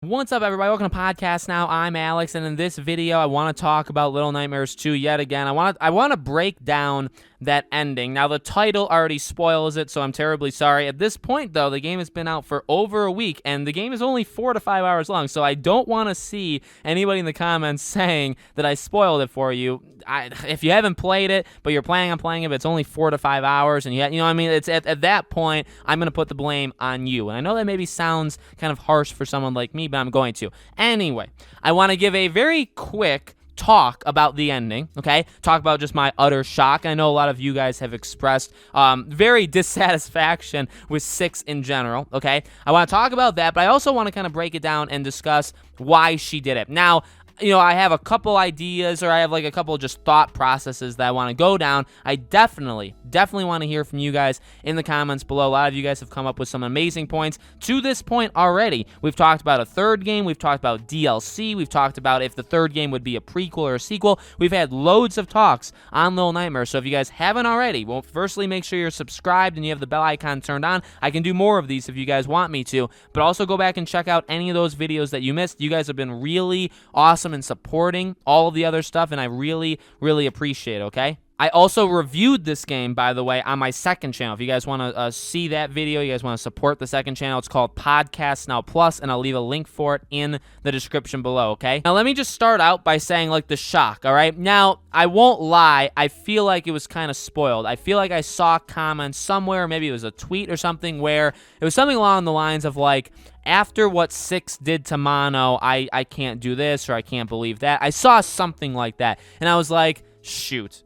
What's up, everybody? Welcome to Podcast Now. I'm Alex, and in this video, I want to talk about Little Nightmares 2 yet again. I want to break down that ending. Now, the title already spoils it, so I'm terribly sorry. At this point, though, the game has been out for over a week, and the game is only 4 to 5 hours long, so I don't want to see anybody in the comments saying that I spoiled it for you. If you haven't played it, but you're planning on playing it, but it's only 4 to 5 hours, and you know what I mean? It's at that point, I'm going to put the blame on you. And I know that maybe sounds kind of harsh for someone like me, but I'm going to. Anyway, I want to give a very quick talk about the ending, okay? Talk about just my utter shock. I know a lot of you guys have expressed very dissatisfaction with 6 in general, okay? I want to talk about that, but I also want to kind of break it down and discuss why she did it. Now, you know, I have a couple ideas, or I have like a couple just thought processes that I want to go down. I definitely want to hear from you guys in the comments below. A lot of you guys have come up with some amazing points to this point already. We've talked about a third game. We've talked about DLC. We've talked about if the third game would be a prequel or a sequel. We've had loads of talks on Little Nightmares. So if you guys haven't already, well, firstly, make sure you're subscribed and you have the bell icon turned on. I can do more of these if you guys want me to, but also go back and check out any of those videos that you missed. You guys have been really awesome and supporting all of the other stuff, and I really appreciate it, okay? I also reviewed this game, by the way, on my second channel. If you guys want to see that video, you guys want to support the second channel, it's called Podcast Now Plus, and I'll leave a link for it in the description below, okay? Now, let me just start out by saying, like, the shock, all right? Now, I won't lie, I feel like it was kind of spoiled. I feel like I saw comments somewhere, maybe it was a tweet or something, where it was something along the lines of, like, after what 6 did to Mono, I can't do this, or I can't believe that. I saw something like that, and I was like, shoot.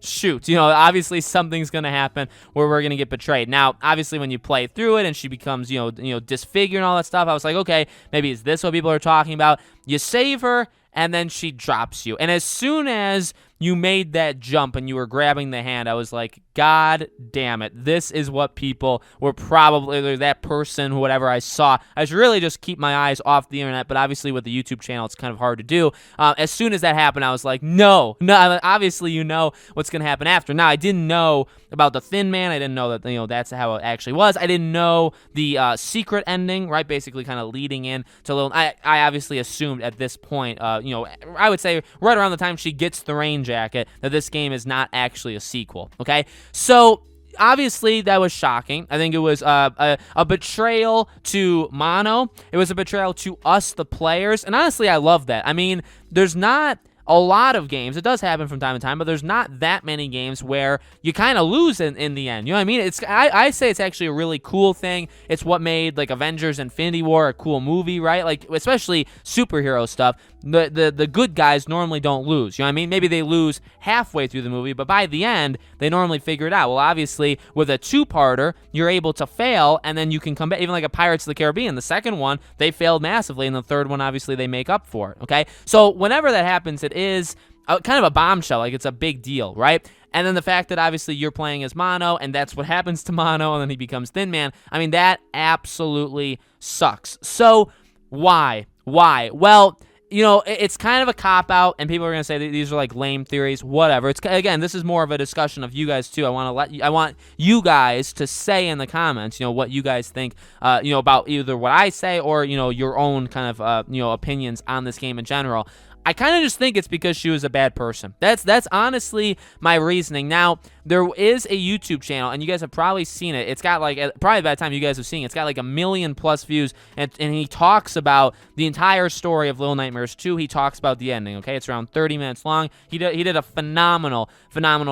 You know, obviously something's going to happen where we're going to get betrayed. Now, obviously when you play through it and she becomes, you know, disfigured and all that stuff, I was like, okay, maybe is this what people are talking about? You save her, and then she drops you. And as soon as you made that jump and you were grabbing the hand, I was like, God damn it. This is what people were probably, that person, whatever I saw. I should really just keep my eyes off the internet, but obviously with the YouTube channel, it's kind of hard to do. As soon as that happened, I was like, no, obviously you know what's going to happen after. Now, I didn't know about the Thin Man. I didn't know that, you know, that's how it actually was. I didn't know the secret ending, right? Basically kind of leading in to Little... I obviously assumed at this point, you know, I would say right around the time she gets the rain jacket, that this game is not actually a sequel, okay? So, obviously, that was shocking. I think it was a betrayal to Mono. It was a betrayal to us, the players, and honestly, I love that. I mean, there's not a lot of games. It does happen from time to time, but there's not that many games where you kind of lose in the end. You know what I mean? I say it's actually a really cool thing. It's what made, like, Avengers Infinity War a cool movie, right? Like, especially superhero stuff. The good guys normally don't lose. You know what I mean? Maybe they lose halfway through the movie, but by the end, they normally figure it out. Well, obviously, with a two-parter, you're able to fail, and then you can come back. Even like a Pirates of the Caribbean, the second one, they failed massively, and the third one, obviously, they make up for it, okay? So whenever that happens, it is kind of a bombshell. Like, it's a big deal, right? And then the fact that obviously you're playing as Mono, and that's what happens to Mono, and then he becomes Thin Man. I mean, that absolutely sucks. So why? Well, you know, it's kind of a cop-out, and people are going to say that these are, like, lame theories, whatever. It's, again, this is more of a discussion of you guys, too. I want you guys to say in the comments, you know, what you guys think, you know, about either what I say or, you know, your own kind of, you know, opinions on this game in general. I kind of just think it's because she was a bad person. That's honestly my reasoning. Now, there is a YouTube channel, and you guys have probably seen it. It's got, like, probably by the time you guys have seen it, it's got like 1 million+ views, and he talks about the entire story of Little Nightmares 2. He talks about the ending, okay? It's around 30 minutes long. He did a phenomenal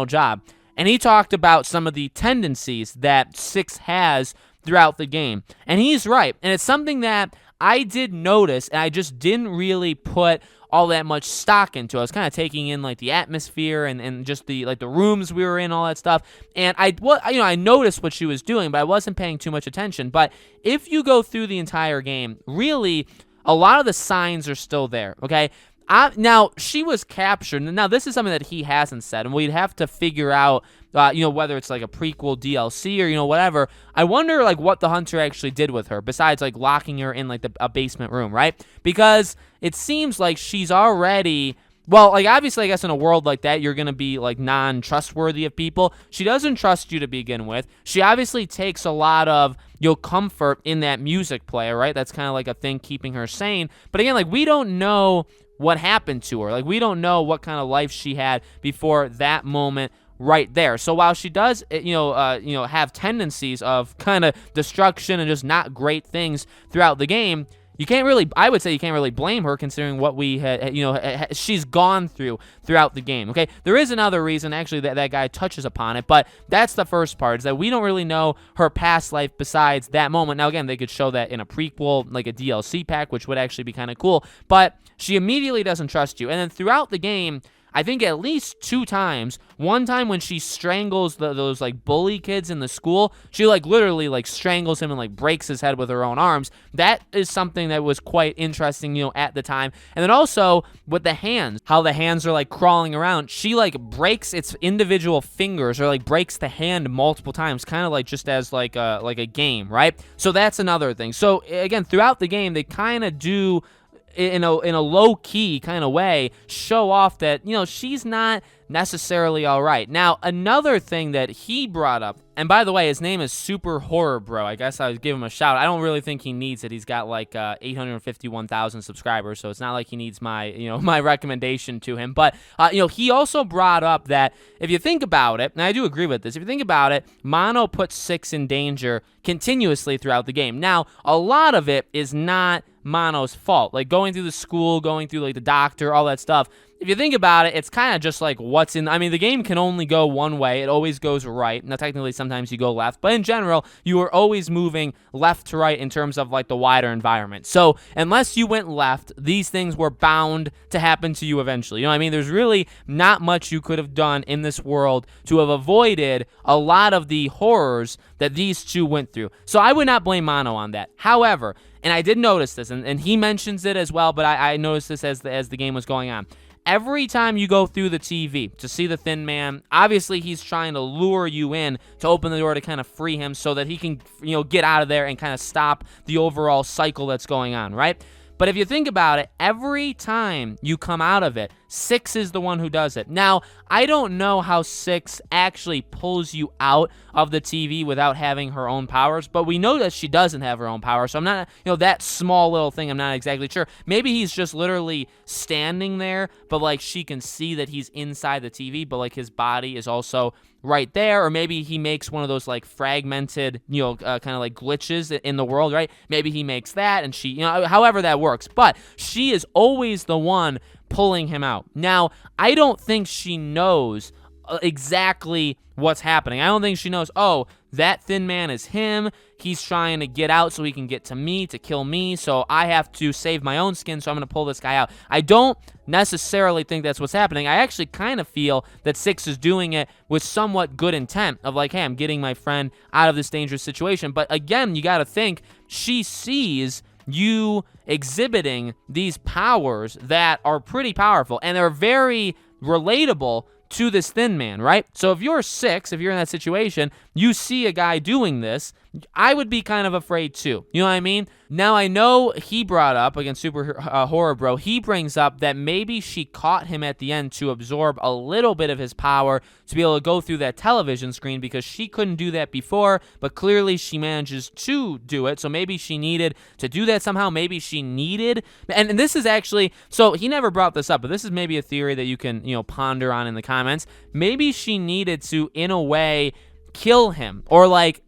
job. And he talked about some of the tendencies that 6 has throughout the game. And he's right. And it's something that I did notice, and I just didn't really put all that much stock into. I was kind of taking in, like, the atmosphere and just the, like, the rooms we were in, all that stuff. And I noticed what she was doing, but I wasn't paying too much attention. But if you go through the entire game, really, a lot of the signs are still there, okay? Now, she was captured. Now, this is something that he hasn't said, and we'd have to figure out, you know, whether it's like a prequel DLC or, you know, whatever. I wonder, like, what the hunter actually did with her, besides, like, locking her in, like, a basement room, right? Because it seems like she's already... Well, like, obviously, I guess in a world like that, you're going to be, like, non-trustworthy of people. She doesn't trust you to begin with. She obviously takes a lot of comfort in that music player, right? That's kind of like a thing keeping her sane. But again, like, we don't know what happened to her. Like, we don't know what kind of life she had before that moment right there. So while she does, have tendencies of kind of destruction and just not great things throughout the game, I would say you can't really blame her considering what we had, she's gone throughout the game, okay? There is another reason, actually, that guy touches upon it, but that's the first part, is that we don't really know her past life besides that moment. Now, again, they could show that in a prequel, like a DLC pack, which would actually be kind of cool, but she immediately doesn't trust you. And then throughout the game, I think at least 2 times. One time when she strangles those like bully kids in the school, she like literally like strangles him and like breaks his head with her own arms. That is something that was quite interesting, at the time. And then also with the hands, how the hands are like crawling around. She like breaks its individual fingers, or like breaks the hand multiple times, kind of like just as like a game, right? So that's another thing. So again, throughout the game, they kind of do, in a low-key kind of way, show off that, she's not necessarily all right. Now, another thing that he brought up, and by the way, his name is Super Horror Bro. I guess I would give him a shout. I don't really think he needs it. He's got like 851,000 subscribers, so it's not like he needs my, my recommendation to him. But, he also brought up that if you think about it, and I do agree with this, if you think about it, Mono puts Six in danger continuously throughout the game. Now, a lot of it is not Mono's fault. Like going through the school, going through like the doctor, all that stuff. If you think about it, it's kind of just like what's in. I mean, the game can only go one way. It always goes right. Now, technically, sometimes you go left, but in general, you are always moving left to right in terms of like the wider environment. So, unless you went left, these things were bound to happen to you eventually. You know what I mean? There's really not much you could have done in this world to have avoided a lot of the horrors that these two went through. So, I would not blame Mono on that. However, and I did notice this, and he mentions it as well, but I noticed this as the game was going on. Every time you go through the TV to see the Thin Man, obviously he's trying to lure you in to open the door to kind of free him so that he can, get out of there and kind of stop the overall cycle that's going on, right? But if you think about it, every time you come out of it, Six is the one who does it. Now, I don't know how Six actually pulls you out of the TV without having her own powers, but we know that she doesn't have her own powers, so I'm not, that small little thing, I'm not exactly sure. Maybe he's just literally standing there, but like she can see that he's inside the TV, but like his body is also right there, or maybe he makes one of those like fragmented, kind of like glitches in the world, right? Maybe he makes that, and she, however that works, but she is always the one pulling him out. Now, I don't think she knows exactly what's happening. I don't think she knows, oh, that Thin Man is him. He's trying to get out so he can get to me, to kill me, so I have to save my own skin, so I'm going to pull this guy out. I don't necessarily think that's what's happening. I actually kind of feel that Six is doing it with somewhat good intent of like, hey, I'm getting my friend out of this dangerous situation. But again, you got to think, she sees you exhibiting these powers that are pretty powerful, and they're very relatable to this Thin Man, right? So if you're Six, if you're in that situation, you see a guy doing this, I would be kind of afraid too. You know what I mean? Now, I know he brought up, again, Super Horror Bro, he brings up that maybe she caught him at the end to absorb a little bit of his power to be able to go through that television screen because she couldn't do that before, but clearly she manages to do it. So maybe she needed to do that somehow. Maybe she needed, and this is actually, so he never brought this up, but this is maybe a theory that you can, ponder on in the comments. Maybe she needed to, in a way, kill him, or like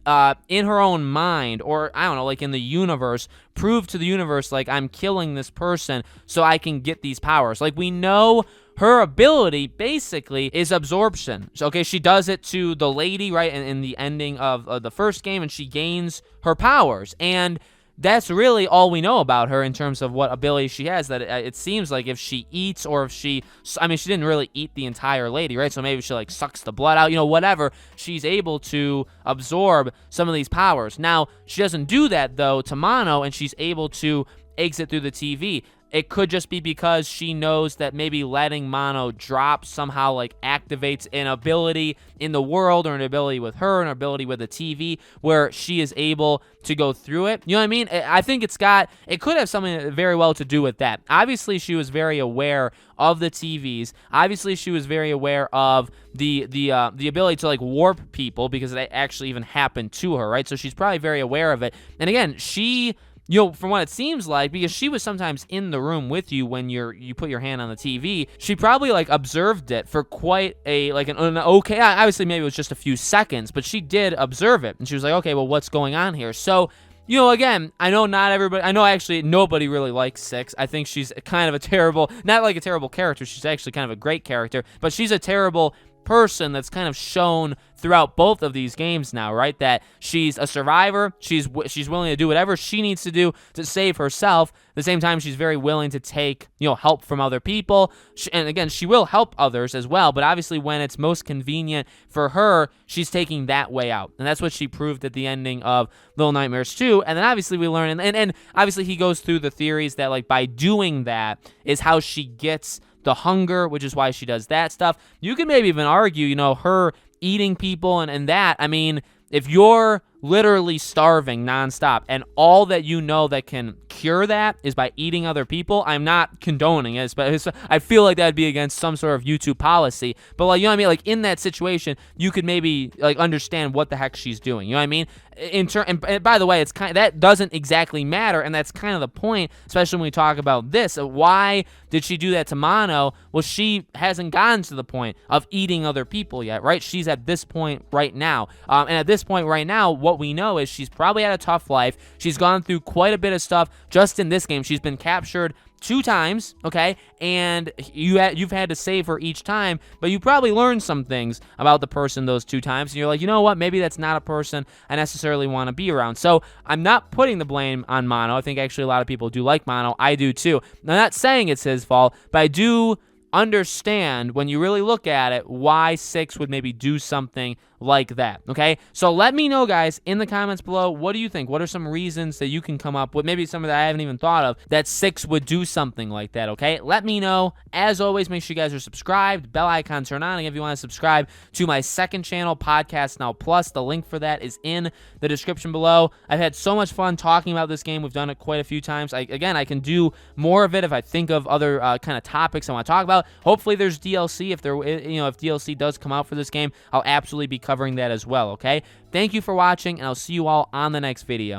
in her own mind, or I don't know, like in the universe, prove to the universe like I'm killing this person so I can get these powers. Like we know her ability basically is absorption. So, okay, she does it to the lady, right, in the ending of the first game, and she gains her powers, and that's really all we know about her in terms of what ability she has, that it seems like if she eats, or if she didn't really eat the entire lady, right? So maybe she like sucks the blood out, whatever. She's able to absorb some of these powers. Now, she doesn't do that though to Mono, and she's able to exit through the TV. It could just be because she knows that maybe letting Mono drop somehow like activates an ability in the world, or an ability with her, an ability with the TV, where she is able to go through it. You know what I mean? I think it could have something very well to do with that. Obviously, she was very aware of the TVs. Obviously, she was very aware of the ability to like warp people, because it actually even happened to her, right? So she's probably very aware of it. And again, she, from what it seems like, because she was sometimes in the room with you when you put your hand on the TV, she probably like observed it for quite an okay, obviously maybe it was just a few seconds, but she did observe it, and she was like, okay, well, what's going on here? So, again, I know not everybody, I know actually nobody really likes Six. I think she's kind of a terrible, not like a terrible character, she's actually kind of a great character, but she's a terrible person that's kind of shown throughout both of these games now, right? That she's a survivor, she's willing to do whatever she needs to do to save herself. At the same time, she's very willing to take, help from other people. And again, she will help others as well, but obviously when it's most convenient for her, she's taking that way out. And that's what she proved at the ending of Little Nightmares 2. And then obviously we learn, and obviously he goes through the theories that like by doing that is how she gets the hunger, which is why she does that stuff. You can maybe even argue, her eating people and that. I mean, if you're literally starving nonstop and all that that can cure that is by eating other people, I'm not condoning it, but I feel like that'd be against some sort of YouTube policy. But like, you know what I mean? Like in that situation, you could maybe like understand what the heck she's doing. You know what I mean? And by the way, it's that doesn't exactly matter, and that's kind of the point, especially when we talk about this. Why did she do that to Mono? Well, she hasn't gotten to the point of eating other people yet, right? She's at this point right now, and at this point right now, what we know is she's probably had a tough life. She's gone through quite a bit of stuff just in this game. She's been captured 2 times, okay, and you've had to save her each time, but you probably learned some things about the person those 2 times, and you're like, you know what, maybe that's not a person I necessarily want to be around. So I'm not putting the blame on Mono. I think actually a lot of people do like Mono. I do too. I'm not saying it's his fault, but I do understand when you really look at it why Six would maybe do something like that, okay? So let me know, guys, in the comments below, what do you think? What are some reasons that you can come up with, maybe some that I haven't even thought of, that Six would do something like that, okay? Let me know. As always, make sure you guys are subscribed, bell icon turn on, and if you want to subscribe to my second channel, Podcast Now Plus, the link for that is in the description below. I've had so much fun talking about this game. We've done it quite a few times. Again, I can do more of it if I think of other kind of topics I want to talk about. Hopefully there's DLC. If DLC does come out for this game, I'll absolutely be covering that as well, okay? Thank you for watching, and I'll see you all on the next video.